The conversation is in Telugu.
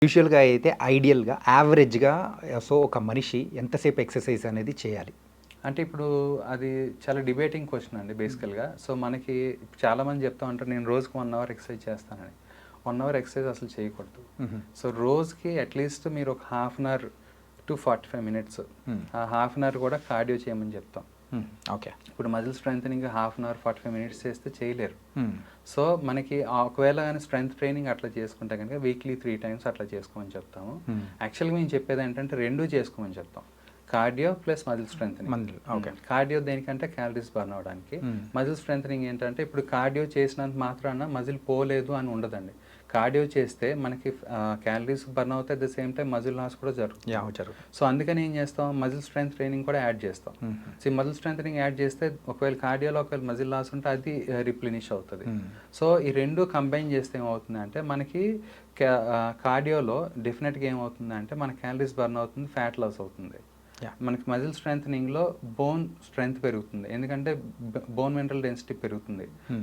యూజువల్‌గా అయితే ఐడియల్‌గా, యావరేజ్‌గా సో, ఒక మనిషి ఎంతసేపు ఎక్సర్సైజ్ అనేది చేయాలి? అంటే ఇప్పుడు అది చాలా డిబేటింగ్ క్వశ్చన్ అండి బేసికల్‌గా. సో, మనకి చాలామంది చెప్తా ఉంటారు నేను రోజుకి 1 అవర్ ఎక్సర్సైజ్ చేస్తానని. 1 అవర్ ఎక్సర్సైజ్ అసలు చేయకూడదు. హుహు. సో, రోజుకి అట్‌లీస్ట్ మీరు ఒక half an hour to 45 minutes hmm. ఆ హాఫ్ అన్ అవర్ కూడా కార్డియో చేయమని చెప్తాం. హ్మ్. ఓకే. ఇప్పుడు muscle strengthening half an hour 45 minutes చేస్తే చేయలేరు. హ్మ్. సో, మనకి ఒకవేళ గాని స్ట్రెంత్ ట్రైనింగ్ అట్లా చేసుకుంటే గనుక వీక్లీ 3 టైమ్స్ అట్లా చేసుకోమని చెప్తాము. హ్మ్. యాక్చువల్‌గా మేము చెప్పేది ఏంటంటే 2 చేసుకోమని చెప్తాం. Cardio plus muscle strengthening. మందులు. ఓకే. కార్డియో దేనికంటే క్యాలరీస్ బర్న్ అవ్వడానికి. హ్మ్. మజిల్ స్ట్రెంథెనింగ్ ఏంటంటే ఇప్పుడు కార్డియో చేసినంత మాత్రాన మజిల్ పోలేదు అని ఉండదండి. కార్డియో చేస్తే మనకి క్యాలరీస్ బర్న్ అవుతాయి. At the same time muscle loss కూడా జరుగుతుంది. యాహ్! జరుగుతుంది. సో, అందుకని ఏం చేస్తాం మజిల్ స్ట్రెంత్ ట్రైనింగ్ కూడా యాడ్ చేస్తాం. హుహు. సో, ఈ మజిల్ స్ట్రెంథెనింగ్ యాడ్ చేస్తే ఒకవేళ కార్డియోలో ఒకవేళ మజిల్ లాస్ ఉంటే అది రిప్లెనిష్ అవుతది. హ్మ్. సో, ఈ 2 కంబైన్ చేస్తే ఏమవుతుందంటే మనకి కార్డియోలో డెఫినెట్‌గా ఏమవుతుందంటే మన క్యాలరీస్ బర్న్ అవుతుంది, ఫ్యాట్ లాస్ అవుతుంది. యాహ్! మనకి మజిల్ స్ట్రెంథెనింగ్‌లో బోన్ స్ట్రెంత్ పెరుగుతుంది. ఎందుకంటే బోన్ మినరల్ డెన్సిటీ పెరుగుతుంది. హ్మ్.